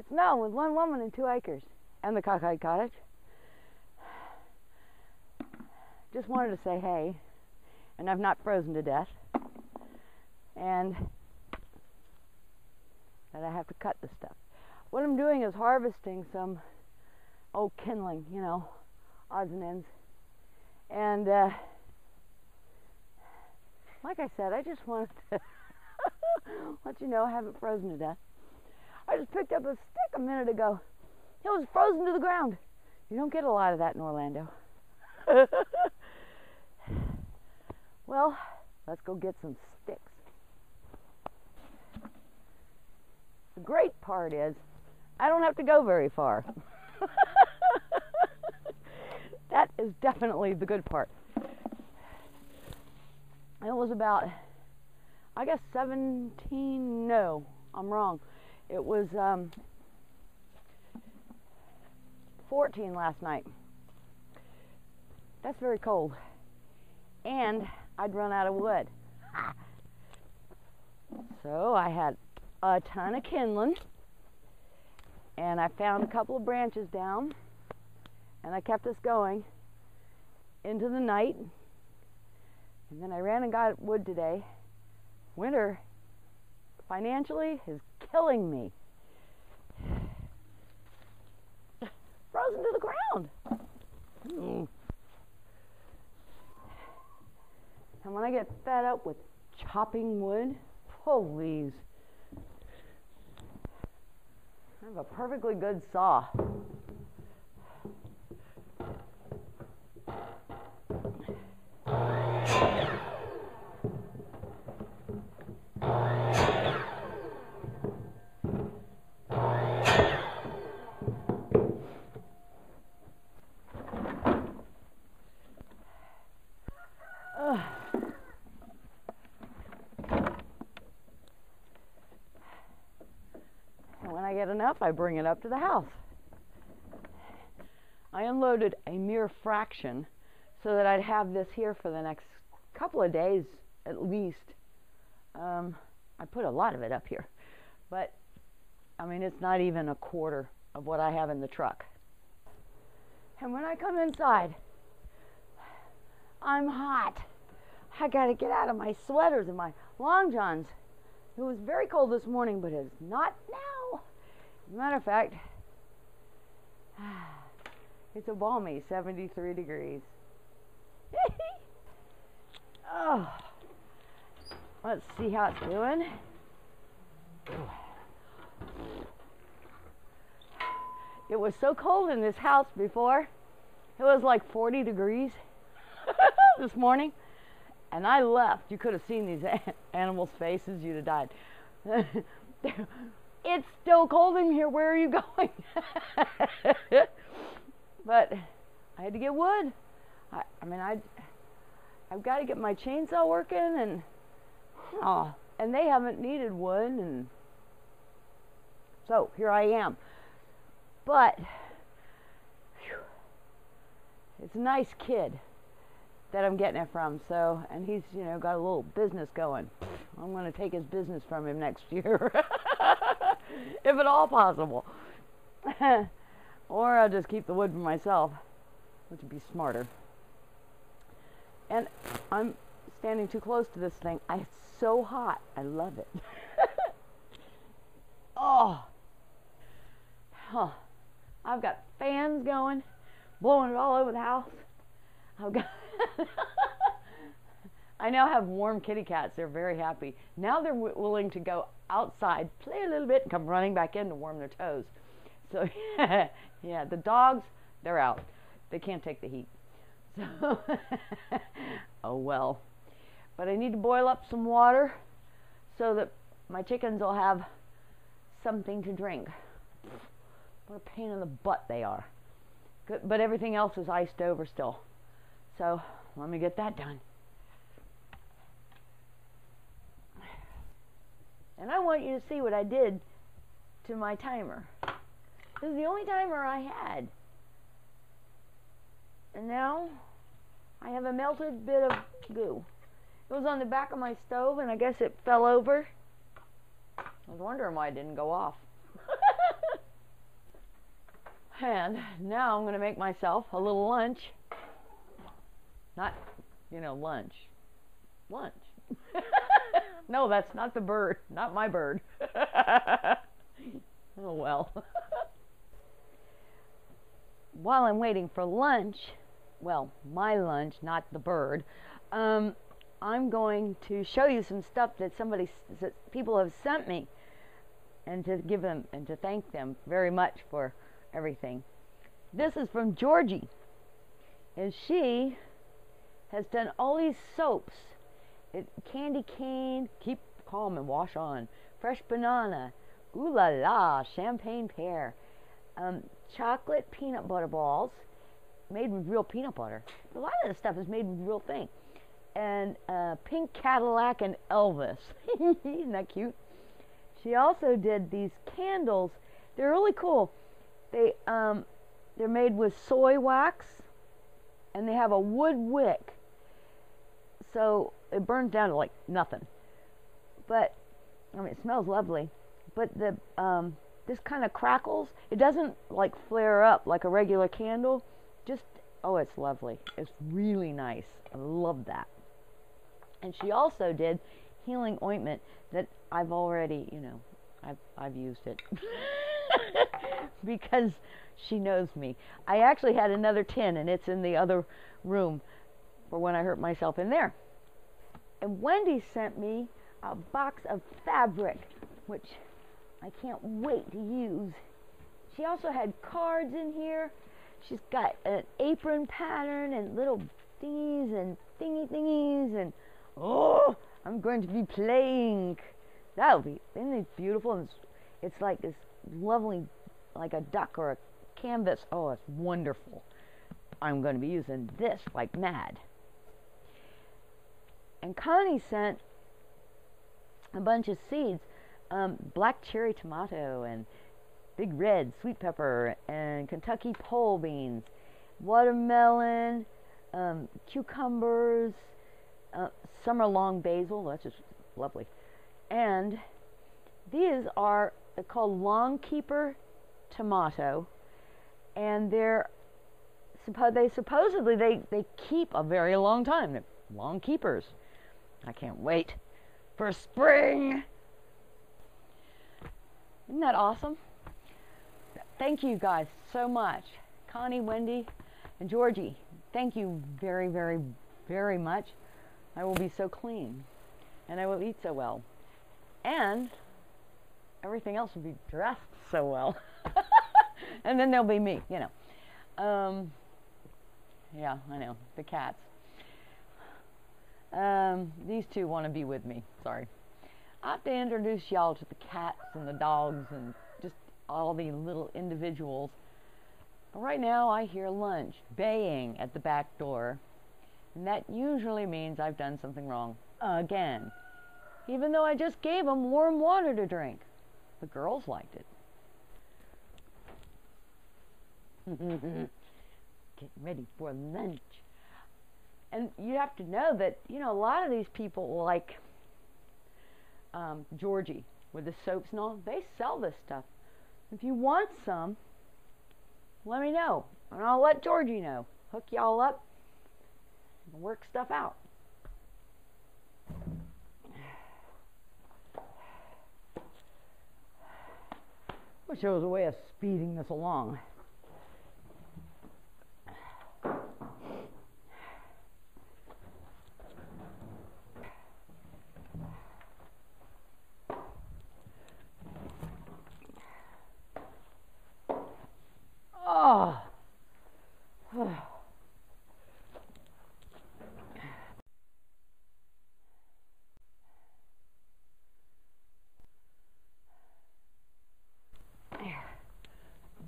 It's Mel with one woman and 2 acres and the Cockeyed Cottage. Just wanted to say hey, and I've not frozen to death, and that I have to cut this stuff. What I'm doing is harvesting some old kindling, you know, odds and ends. And like I said, I just wanted to let you know I haven't frozen to death. I just picked up a stick a minute ago. It was frozen to the ground. You don't get a lot of that in Orlando. Well, let's go get some sticks. The great part is I don't have to go very far. That is definitely the good part. It was about, I guess 17, no, I'm wrong. It was 14 last night. That's very cold. And I'd run out of wood. So I had a ton of kindling, and I found a couple of branches down, and I kept us going into the night. And then I ran and got wood today. Winter, financially, is killing me. Frozen to the ground. And when I get fed up with chopping wood, please, I have a perfectly good saw. When I get enough, I bring it up to the house. I unloaded a mere fraction so that I'd have this here for the next couple of days at least. I put a lot of it up here, but I mean, it's not even a quarter of what I have in the truck. And when I come inside, I'm hot. I gotta get out of my sweaters and my long johns. It was very cold this morning, but it's not now. As a matter of fact, it's a balmy 73 degrees. Oh, let's see how it's doing. It was so cold in this house before. It was like 40 degrees this morning. And I left. You could have seen these animals' faces. You'd have died. It's still cold in here. Where are you going? But I had to get wood. I've got to get my chainsaw working, and they haven't needed wood, and so here I am. But it's a nice kid that I'm getting it from, so, and he's, you know, got a little business going. I'm going to take his business from him next year, if at all possible. Or I'll just keep the wood for myself, which would be smarter. And I'm standing too close to this thing. It's so hot. I love it. Oh. Huh. I've got fans going, blowing it all over the house. I've got I now have warm kitty cats. They're very happy. Now they're willing to go outside, play a little bit, and come running back in to warm their toes. So, yeah, the dogs, they're out. They can't take the heat. So, oh well. But I need to boil up some water so that my chickens will have something to drink. What a pain in the butt they are. Good, but everything else is iced over still. So, let me get that done. And I want you to see what I did to my timer. This is the only timer I had. And now I have a melted bit of goo. It was on the back of my stove, and I guess it fell over. I was wondering why it didn't go off. And now I'm going to make myself a little lunch. Not, lunch. Lunch. No, that's not the bird. Not my bird. Oh, well. While I'm waiting for lunch, well, my lunch, not the bird, I'm going to show you some stuff that people have sent me, and to give them and to thank them very much for everything. This is from Georgie, and she has done all these soaps. Candy cane, keep calm and wash on, fresh banana, ooh la la, champagne pear, chocolate peanut butter balls made with real peanut butter. A lot of this stuff is made with real thing. And pink Cadillac and Elvis. Isn't that cute? She also did these candles. They're really cool. They're made with soy wax, and they have a wood wick, so it burns down to like nothing. But it smells lovely. But this kind of crackles. It doesn't like flare up like a regular candle. Just it's lovely. It's really nice. I love that. And she also did healing ointment that I've already, I've used it because she knows me. I actually had another tin, and it's in the other room for when I hurt myself in there. And Wendy sent me a box of fabric, which I can't wait to use. She also had cards in here. She's got an apron pattern and little thingies and thingies, and I'm going to be playing. Isn't it beautiful? And it's like this lovely, like a duck or a canvas. Oh, it's wonderful. I'm going to be using this like mad. And Connie sent a bunch of seeds, black cherry tomato and big red sweet pepper and Kentucky pole beans, watermelon, cucumbers, summer long basil. That's just lovely. And these are called long keeper tomato, and they supposedly they keep a very long time. They're long keepers. I can't wait for spring. Isn't that awesome? Thank you guys so much. Connie, Wendy, and Georgie, thank you very, very, very much. I will be so clean, and I will eat so well, and everything else will be dressed so well. And then there'll be me, Yeah, I know, the cats. These two want to be with me. Sorry. I have to introduce y'all to the cats and the dogs and just all the little individuals. Right now I hear lunch baying at the back door, and that usually means I've done something wrong again, even though I just gave them warm water to drink. The girls liked it. Getting ready for lunch. And you have to know that, a lot of these people like Georgie with the soaps and all, they sell this stuff. If you want some, let me know, and I'll let Georgie know. Hook y'all up and work stuff out. Wish there was a way of speeding this along.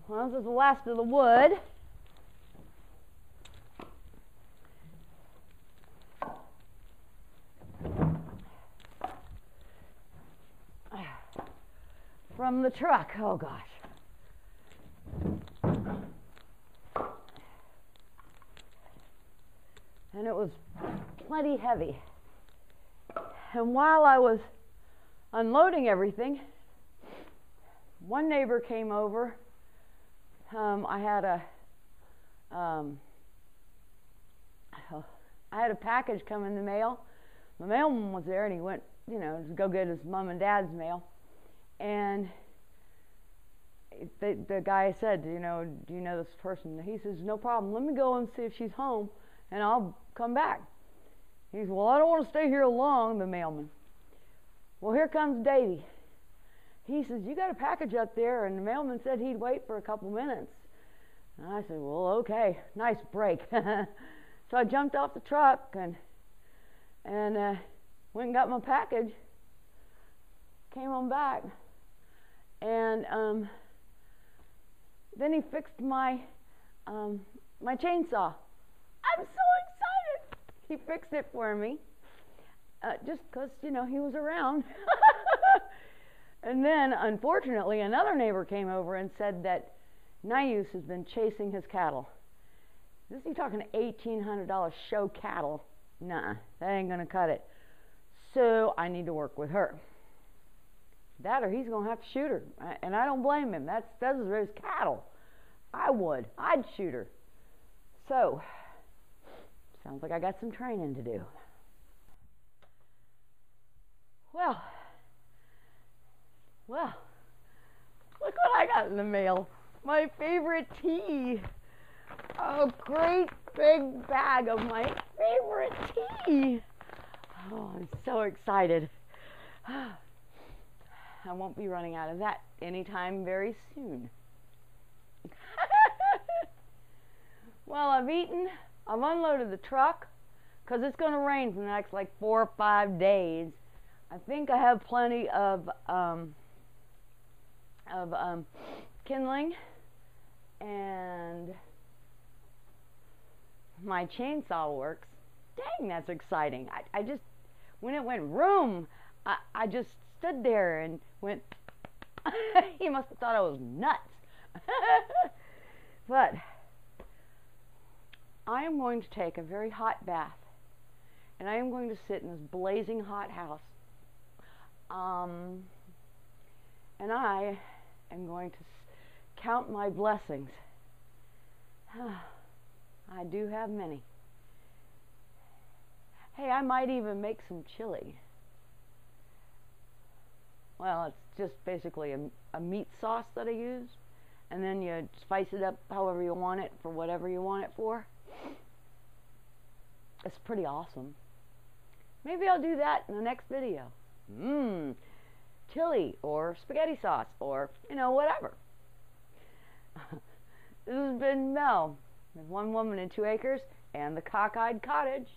Well, this is the last of the wood. From the truck. Oh gosh. And it was plenty heavy. And while I was unloading everything, one neighbor came over I had a package come in the mail. My mailman was there, and he went, to go get his mom and dad's mail. And the guy said, do you know this person? He says, no problem. Let me go and see if she's home, and I'll come back. He says, well, I don't want to stay here long, the mailman. Well, here comes Davy. He says, you got a package up there, and the mailman said he'd wait for a couple minutes. And I said, well, okay, nice break. So I jumped off the truck and went and got my package, came on back, and then he fixed my chainsaw. I'm so excited. He fixed it for me, just because, he was around. And then, unfortunately, another neighbor came over and said that Nius has been chasing his cattle. This is talking $1,800 show cattle. Nah, that ain't gonna cut it. So I need to work with her. That or he's gonna have to shoot her, and I don't blame him. That's his cattle. I'd shoot her. So sounds like I got some training to do. Well, look what I got in the mail. My favorite tea. A great big bag of my favorite tea. Oh, I'm so excited. I won't be running out of that anytime very soon. Well, I've eaten. I've unloaded the truck because it's going to rain for the next 4 or 5 days. I think I have plenty of kindling, and my chainsaw works. Dang, that's exciting. I just, when it went vroom, I just stood there and went, he must have thought I was nuts. But I am going to take a very hot bath, and I am going to sit in this blazing hot house. And I am going to count my blessings. I do have many. Hey, I might even make some chili. Well, it's just basically a meat sauce that I use, and then you spice it up however you want it for whatever you want it for. It's pretty awesome. Maybe I'll do that in the next video. Chili or spaghetti sauce or, whatever. This has been Mel with One Woman and 2 Acres and the Cockeyed Cottage.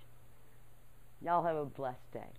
Y'all have a blessed day.